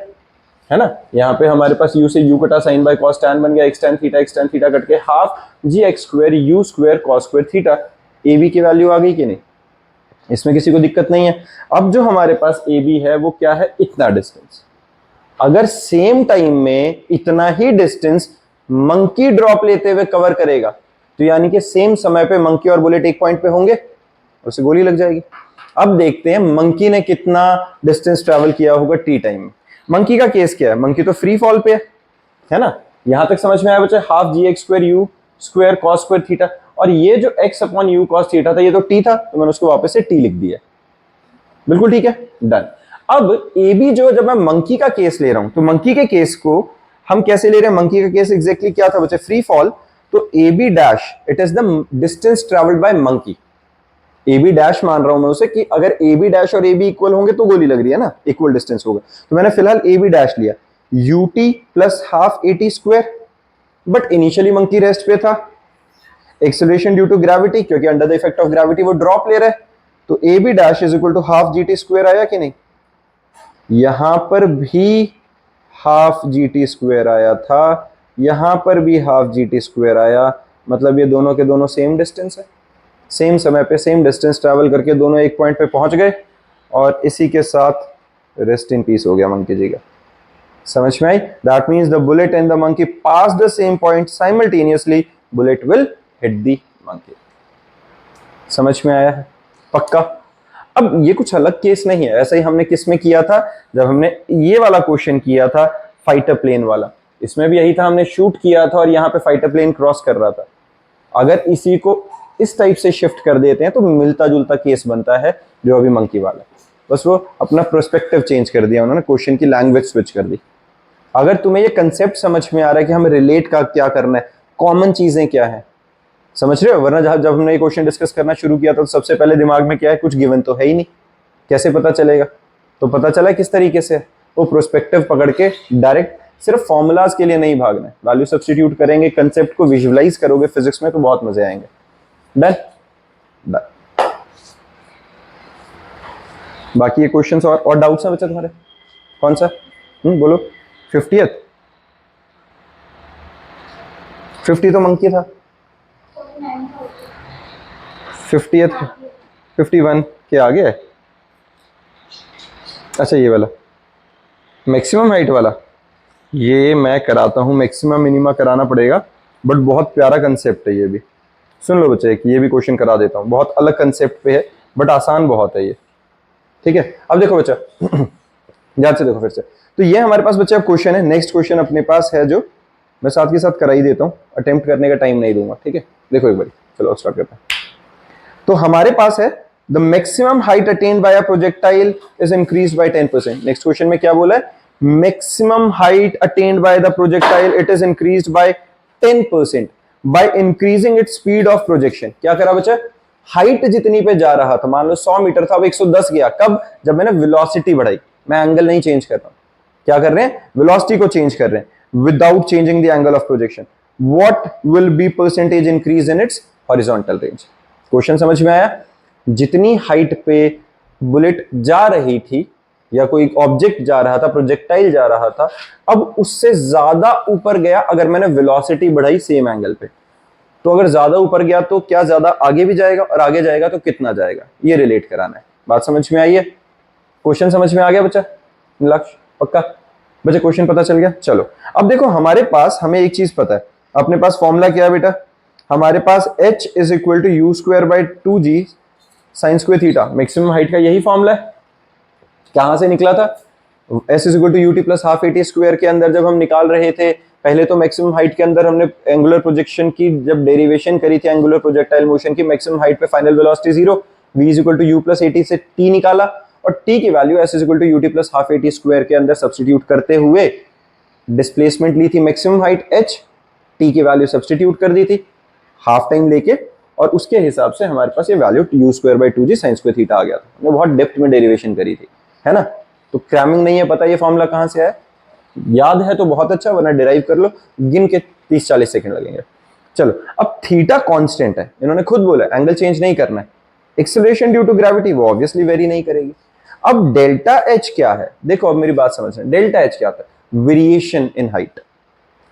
है ना? यहाँ पे हमारे पास u से u कटा, साइन बाय कॉस tan बन गया, x tan थीटा कट के half gx square u square cos square theta. AB की वैल्यू आ गई कि नहीं, इसमें किसी को दिक्कत नहीं है। अब जो हमारे पास AB है वो क्या है, इतना डिस्टेंस। अगर सेम टाइम में इतना ही डिस्टेंस मंकी ड्रॉप लेते हुए कवर करेगा, तो यानी कि सेम समय पे मंकी और बुलेट एक पॉइंट पे होंगे, उसे गोली लग जाएगी। अब देखते हैं मंकी ने कितना डिस्टेंस ट्रैवल किया होगा टी टाइम में। मंकी का केस क्या है, मंकी तो फ्री फॉल पे है ना? यहां तक समझ में आया बच्चे, half g x square u square cos square theta, और ये जो x upon u cos theta था ये तो t था, तो मैंने उसको वापस से t लिख दिया। बिल्कुल ठीक है, डन। अब AB जो, जब मैं मंकी का केस ले रहा हूं, तो मंकी के केस को हम कैसे ले रहे हैं, मंकी का केस एग्जैक्टली क्या था बच्चे, फ्री फॉल। तो AB dash it is the distance travelled by monkey. AB dash मान रहा हूं मैं उसे कि अगर AB डैश और AB इक्वल होंगे तो गोली लग रही है ना, इक्वल डिस्टेंस होगा। तो मैंने फिलहाल AB डैश लिया, UT plus half AT square, but initially monkey rest पे था। एक्सेलरेशन ड्यू टू ग्रेविटी, क्योंकि under the effect of gravity वो ड्रॉप ले रहा है, तो a b dash is equal to half g t square आया कि नहीं? यहां पर भी हाफ जी टी स्क्वायर आया था, यहां पर भी हाफ जी टी स्क्वायर आया, मतलब ये दोनों के दोनों सेम डिस्टेंस है, सेम समय पे सेम डिस्टेंस ट्रैवल करके दोनों एक पॉइंट पे पहुंच गए, और इसी के साथ रेस्ट इन पीस हो गया मंकी जी का। समझ में आई? That means the bullet and the monkey pass the same point simultaneously, bullet will hit the monkey. समझ में आया है? पक्का? अब ये कुछ अलग केस नहीं है, ऐसा ही हमने किस में किया था, जब हमने ये वाला क्वेश्चन किया था फाइटर प्लेन वाला, इसमें भी यही था, हमने शूट किया था और यहाँ पे फाइटर प्लेन क्रॉस कर रहा था। अगर इसी को इस टाइप से शिफ्ट कर देते हैं तो मिलता जुलता केस बनता है जो अभी मंकी वाला है, बस वो अपना प्रोस्पेक्टिव चेंज कर दिया उन्होंने, क्वेश्चन की लैंग्वेज स्विच कर दी। अगर तुम्हें ये कंसेप्ट समझ में आ रहा है कि हमें रिलेट का क्या करना है, कॉमन चीजें क्या है, समझ रहे हो? वरना जब हमने ये क्वेश्चन डिस्कस करना शुरू किया था तो सबसे पहले दिमाग में क्या है, कुछ गिवन तो है ही नहीं, कैसे पता चलेगा? तो पता चला किस तरीके से, वो प्रोस्पेक्टिव पकड़ के डायरेक्ट सिर्फ फॉर्मूलाज के लिए नहीं भागना है, वैल्यू सब्स्टिट्यूट करेंगे, कंसेप्ट को विजुअलाइज करोगे फिजिक्स में तो बहुत मजे आएंगे। डन? डन। बाकी ये क्वेश्चंस और डाउट्स हैं बच्चे तुम्हारे? कौन सा? बोलो। 50th 50 तो मंकी था, 50th 51 के आगे है। अच्छा ये वाला मैक्सिमम हाइट वाला, ये मैं कराता हूँ, मैक्सिमम मिनिमा कराना पड़ेगा, बट बहुत प्यारा कंसेप्ट है ये भी। सुन लो बच्चे, ये भी क्वेश्चन करा देता हूँ, बहुत अलग कंसेप्ट पे है बट आसान बहुत है ये। ठीक है, अब देखो बच्चा ध्यान से देखो फिर से, तो ये हमारे पास बच्चे अब क्वेश्चन है, नेक्स्ट क्वेश्चन अपने पास है जो मैं साथ के साथ करा ही देता हूँ, अटेम्प्ट करने का टाइम नहीं दूंगा। ठीक है, देखो एक बार, चलो स्टार्ट करते हैं। तो हमारे पास है the maximum height attend bye a projectile is increased by 10%। Next question में क्या बोला है? Maximum height attend by the projectile it is increased by 10% by increasing its speed of projection. क्या करा बच्चा? हाइट जितनी पे जा रहा था, मान लो 100 मीटर था, अब 110 गया, कब? जब मैंने वेलोसिटी बढ़ाई, मैं एंगल नहीं चेंज कर रहा हूं, क्या कर रहे हैं? वेलोसिटी को चेंज कर रहे हैं without changing the angle of projection. What will be percentage increase in its horizontal range? Question समझ में आया? जितनी हाइट पे बुलेट जा रही थी या कोई ऑब्जेक्ट जा रहा था, प्रोजेक्टाइल जा रहा था, अब उससे ज्यादा ऊपर गया अगर मैंने वेलोसिटी बढ़ाई सेम एंगल पे, तो अगर ज्यादा ऊपर गया तो क्या ज्यादा आगे भी जाएगा, और आगे जाएगा तो कितना जाएगा, ये रिलेट कराना है। बात समझ में आई है? क्वेश्चन समझ में आ गया बच्चा? लक्ष्य पक्का? बच्चे क्वेश्चन पता चल गया? चलो अब देखो, हमारे पास हमें एक चीज पता है, अपने पास फॉर्मूला क्या है बेटा? हमारे पास h is equal to u square by 2g sine square theta, maximum height का यही फॉर्मूला है। कहां से निकला था? s is equal to u t plus half a t square के अंदर जब हम निकाल रहे थे, पहले तो मैक्सिमम हाइट के अंदर हमने एंगुलर प्रोजेक्शन की जब डेरिवेशन करी थी, एंगुलर प्रोजेक्टाइल मोशन की, मैक्सिमम हाइट पे final velocity 0, v is equal to u plus a t से t निकाला, और t की वैल्यू s is equal to u t plus half a t square के अंदर सब्स्टिट्यूट करते हुए डिस्प्लेसमेंट ली थी मैक्सिमम हाइट h, t की वैल्यू सब्स्टिट्यूट कर दी थी हाफ टाइम लेके, और उसके हिसाब से हमारे पास ये value u square by 2g sine square theta आ गया था। हमने बहुत डेप्थ में डेरिवेशन करी थी, है ना? तो क्रैमिंग नहीं है पता ये फॉर्मूला कहां से है, याद है तो बहुत अच्छा, वरना डिराइव कर लो, गिन के 30-40 सेकंड लगेंगे। चलो अब थीटा कांस्टेंट है, इन्होंने खुद बोला एंगल चेंज नहीं करना है। एक्सेलरेशन ड्यू टू ग्रेविटी वो ऑब्वियसली वेरी नहीं करेगी। अब डेल्टा एच क्या है? देखो अब मेरी बात समझना, डेल्टा एच क्या होता है? Variation in height.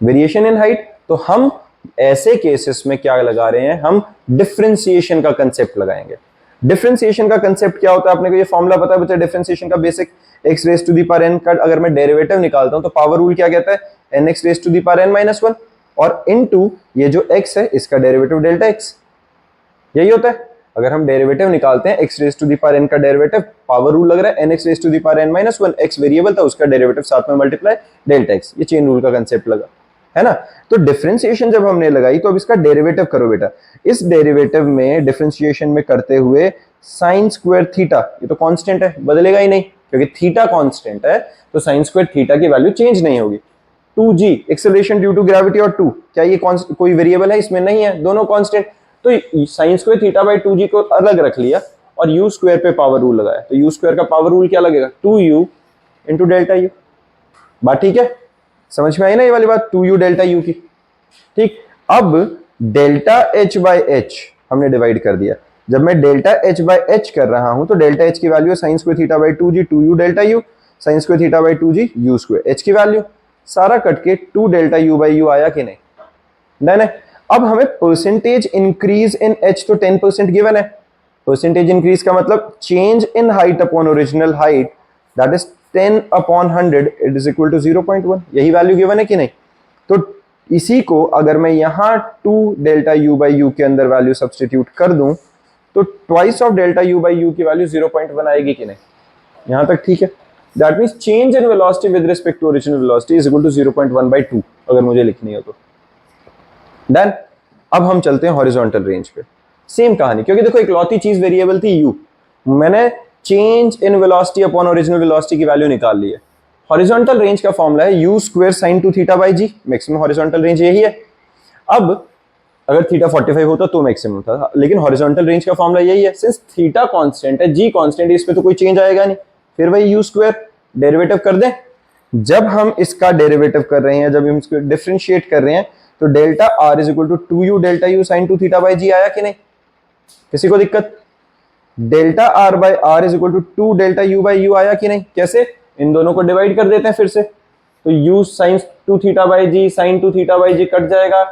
Variation in height, तो हम ऐसे केसेस में क्या लगा रहे हैं, हम डिफरेंशिएशन का कंसेप्ट लगाएंगे। डिफरेंशिएशन का कंसेप्ट क्या होता है? अपने को ये फॉर्मूला पता है बच्चा, डिफरेंशिएशन का basic, x raise to the power n का अगर मैं डेरिवेटिव निकालता हूं तो पावर रूल क्या कहता है? nx raise to the power n minus 1, और इनटू ये जो x है इसका डेरिवेटिव डेल्टा x, यही होता है। अगर हम डेरिवेटिव निकालते हैं x raise to the power n का डेरिवेटिव, पावर रूल लग रहा है nx raise to the power n minus 1, x variable था उसका डेरिवेटिव साथ में मल्टीप्लाई डेल्टा x, ये चेन रूल का कंसेप्ट लगा, है ना? तो डिफरेंशिएशन जब हमने लगाई तो अब इसका डेरिवेटिव करो बेटा। इस डेरिवेटिव में डिफरेंशिएशन में करते हुए साइन स्क्वायर थीटा, ये तो कांस्टेंट है, बदलेगा ही नहीं, क्योंकि थीटा कांस्टेंट है तो साइन स्क्वायर थीटा की वैल्यू चेंज नहीं होगी। 2g acceleration due to gravity, और 2 क्या ये कोई वेरिएबल है? इसमें नहीं है, दोनों कांस्टेंट। तो sign square theta by 2g को अलग रख लिया और u स्क्वायर पे पावर रूल लगाया, तो u स्क्वायर का पावर रूल क्या लगेगा? 2u into delta u। बात ठीक है? समझ में आई ना ये वाली बात, 2u डेल्टा u की? ठीक, अब डेल्टा एच बाई एच हमने डिवाइड कर दिया। जब मैं डेल्टा एच बाई एच कर रहा हूं तो डेल्टा एच की वैल्यू है sign square theta by 2g 2u delta u, sign square theta by 2g you square, H की वैल्यू सारा कट के 2 डेल्टा यू बाई यू आया कि नहीं? डन है। अब हमें परसेंटेज इंक्रीज इन एच तो 10% गिवन है। परसेंटेज इंक्रीज का मतलब change in height upon original height, that is 10 upon 100 it is equal to 0.1, यही वैल्यू गिवन है कि नहीं? तो इसी को अगर मैं यहां 2 डेल्टा यू बाई यू के अंदर वैल्यू सब्सटीट्यूट कर दूं तो twice of delta u by u की वैल्यू 0.1 आएगी कि नहीं? यहां तक ठीक है। That means change in velocity with respect to original velocity is equal to 0.1 by 2 अगर मुझे लिखनी हो तो। डन। अब हम चलते हैं हॉरिजॉन्टल रेंज पे। सेम कहानी, क्योंकि देखो इकलौती चीज वेरिएबल थी यू, मैंने change in velocity upon original velocity की वैल्यू निकाल ली है। हॉरिजॉन्टल रेंज का फॉर्मूला है u square sine 2 theta by g, maximum horizontal range यही है। अब अगर थीटा 45 होता तो मैक्सिमम था, लेकिन हॉरिजॉन्टल रेंज का फॉर्मूला यही है। सिंस थीटा कांस्टेंट है, जी कांस्टेंट है, इसमें तो कोई चेंज आएगा नहीं, फिर वही यू स्क्वायर डेरिवेटिव कर दें। जब हम इसका डेरिवेटिव कर रहे हैं, जब हम इसको डिफरेंशिएट कर रहे हैं तो delta r is equal to 2u delta u sine 2 theta by g आया कि नहीं? किसी को दिक्कत? Delta r by r is equal to 2 delta u by u आया कि नहीं? कैसे? इन दोनों को डिवाइड कर देते हैं फिर से, तो u sine 2 theta by g sine 2 theta by g cut जाएगा,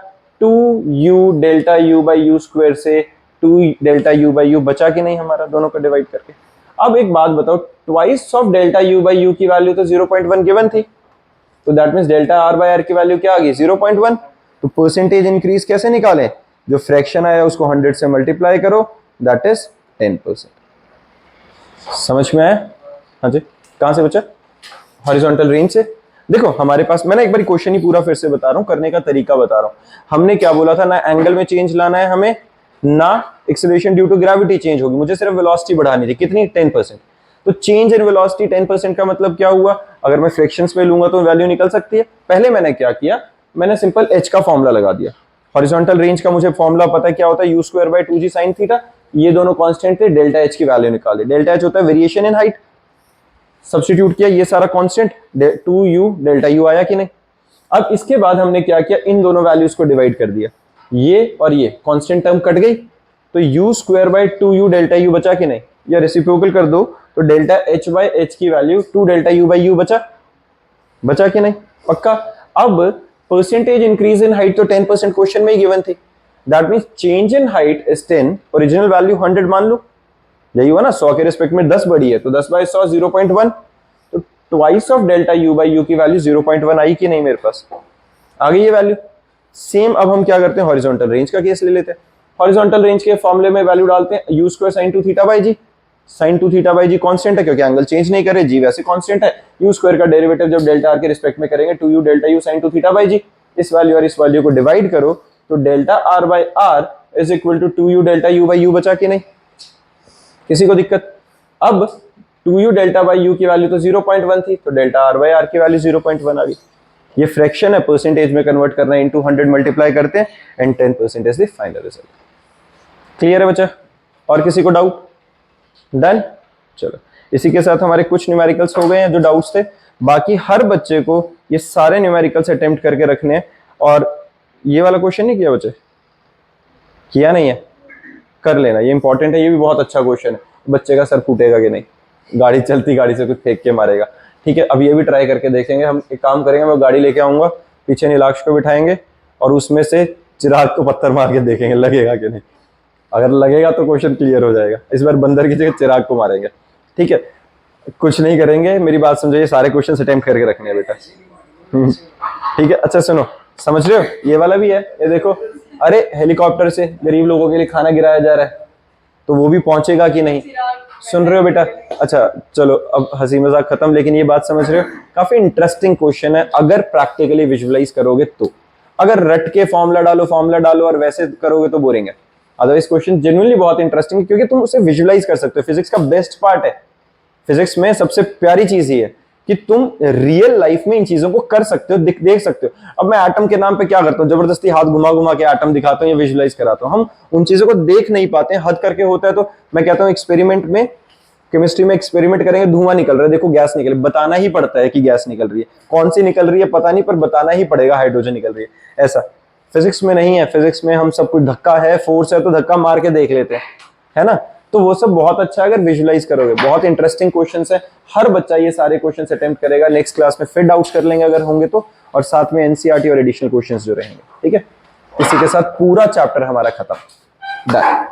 2u delta u by u square से 2 डेल्टा यू बाई यू बचा कि नहीं हमारा, दोनों को डिवाइड करके। अब एक बात बताओ, twice of delta u by u की वैल्यू तो 0.1 गिवन थी, तो that means delta r by r की वैल्यू क्या आ गई? 0.1। तो परसेंटेज इंक्रीज कैसे निकालें? जो फ्रैक्शन आया उसको 100 से मल्टीप्लाई करो, दैट इज 10%। समझ में आया? हाँ जी। कहां से बचा? हॉरिजॉन्टल रेंज से। देखो हमारे पास, मैंने एक बार क्वेश्चन ही पूरा फिर से बता रहा हूं, करने का तरीका बता रहा हूं। हमने क्या बोला था? ना एंगल में चेंज लाना है हमें, ना acceleration due to gravity change होगी, मुझे सिर्फ वेलोसिटी बढ़ानी थी। कितनी? 10%। तो चेंज इन वेलोसिटी 10% का मतलब क्या हुआ? अगर मैं फ्रैक्शंस में लूंगा तो वैल्यू निकल सकती है। पहले मैंने क्या किया, मैंने सिंपल एच का फॉर्मूला लगा दिया। हॉरिजॉन्टल रेंज का मुझे फॉर्मूला पता है क्या होता है, u square by 2g sine theta, ये दोनों कांस्टेंट थे, डेल्टा एच की वैल्यू निकाली। डेल्टा एच होता है वेरिएशन इन हाइट, सब्स्टिट्यूट किया, ये सारा कांस्टेंट 2u डेल्टा यू आया कि नहीं? अब इसके बाद हमने क्या किया, इन दोनों वैल्यूज को डिवाइड कर दिया, ये और ये कांस्टेंट टर्म कट गई, तो u square by 2u delta you बचा कि नहीं? या रेसिप्रोकल कर दो तो डेल्टा एच बाई एच की value 2 delta u by u बचा कि नहीं? पक्का। अब परसेंटेज इंक्रीज इन हाइट तो 10% क्वेश्चन में ही गिवन थी, that means change in height is 10, original value 100 मान लो, यही हुआ ना, 100 के रिस्पेक्ट में 10 बड़ी है तो 10 बाई 100 0.1, तो twice of delta u by u की वैल्यू 0.1 आई कि नहीं? मेरे पास आ गई ये वैल्यू। सेम अब हम क्या करते हैं, हॉरिजॉन्टल रेंज का केस ले लेते हैं। हॉरिजॉन्टल रेंज के फॉर्मूले में वैल्यू डालते हैं, u square sine 2 theta by g, sine 2 theta by g constant है क्योंकि एंगल चेंज नहीं करे, जी वैसे कांस्टेंट है। यू स्क्वायर का डेरिवेटिव जब डेल्टा आर के रिस्पेक्ट में करेंगे 2u delta u sine 2 theta by g, इस वैल्यू और इस वैल्यू को डिवाइड करो तो delta r by r is equal to 2u delta u by u बचा कि नहीं? किसी को दिक्कत? अब 2u डेल्टा बाई यू की वैल्यू तो 0.1 थी, तो डेल्टा आर बाई आर की वैल्यू 0.1 आ गई। ये फ्रैक्शन है, परसेंटेज में कन्वर्ट करना है, इनटू 100 मल्टीप्लाई करते हैं and 10% is the final result. Clear है बच्चा? और किसी को डाउट? डन। चलो इसी के साथ हमारे कुछ न्यूमेरिकल्स हो गए हैं जो डाउट्स थे, बाकी हर बच्चे को ये सारे न्यूमेरिकल्स अटेम्प्ट करके रखने हैं। और ये वाला क्वेश्चन नहीं किया बच्चे? किया नहीं है? कर लेना, ये इंपॉर्टेंट है, ये भी बहुत अच्छा क्वेश्चन है। बच्चे का सर फूटेगा कि नहीं, गाड़ी चलती गाड़ी से कुछ फेंक के मारेगा। ठीक है, अब ये भी ट्राई करके देखेंगे। हम एक काम करेंगे, मैं गाड़ी लेके आऊंगा, पीछे नीलाक्ष को बिठाएंगे और उसमें से चिराग को पत्थर मार के देखेंगे लगेगा कि नहीं। अगर लगेगा तो क्वेश्चन क्लियर हो जाएगा। इस बार बंदर की जगह चिराग को मारेंगे। ठीक है, कुछ नहीं करेंगे, मेरी बात समझो, ये सारे क्वेश्चन अटेम्प्ट करके रखने हैं बेटा। ठीक है, अच्छा सुनो, समझ रहे हो? ये वाला भी है, ये देखो, अरे हेलीकॉप्टर से गरीब लोगों के लिए खाना गिराया जा रहा है, तो वो भी पहुंचेगा कि नहीं? सुन रहे हो बेटा? अच्छा चलो, अब हंसी मजाक खत्म, लेकिन ये बात समझ रहे हो, काफी इंटरेस्टिंग क्वेश्चन है अगर प्रैक्टिकली विजुअलाइज करोगे तो। अगर रट के फॉर्मूला डालो और वैसे करोगे तो बोरिंग है। अदरवाइज क्वेश्चन जेन्युइनली बहुत इंटरेस्टिंग है क्योंकि तुम उसे विजुअलाइज कर सकते हो। फिजिक्स का बेस्ट पार्ट है, फिजिक्स में सबसे प्यारी चीज ही है कि तुम रियल लाइफ में इन चीजों को कर सकते हो, देख सकते हो। अब मैं एटम के नाम पे क्या करता हूँ, जबरदस्ती हाथ घुमा घुमा के एटम दिखाता हूँ या विजुअलाइज कराता हूँ। हम उन चीजों को देख नहीं पाते हैं, हद करके होता है। तो मैं कहता हूँ एक्सपेरिमेंट में, केमिस्ट्री में एक्सपेरिमेंट करेंगे, धुआं निकल रहा है, देखो गैस निकल, बताना ही पड़ता है कि गैस निकल रही है। कौन सी निकल रही है पता नहीं, पर बताना ही पड़ेगा हाइड्रोजन निकल रही है, ऐसा। फिजिक्स में नहीं है, फिजिक्स में हम सब कुछ धक्का है, फोर्स है तो धक्का मार के देख लेते हैं, है ना। तो वो सब बहुत अच्छा है अगर विजुलाइज करोगे। बहुत इंटरेस्टिंग क्वेश्चंस है, हर बच्चा ये सारे क्वेश्चंस अटेम्प्ट करेगा। नेक्स्ट क्लास में फिर डाउट्स कर लेंगे अगर होंगे तो, और साथ में एनसीईआरटी और एडिशनल क्वेश्चंस जो रहेंगे, ठीक है। इसी के साथ पूरा चैप्टर हमारा खत्म, डन।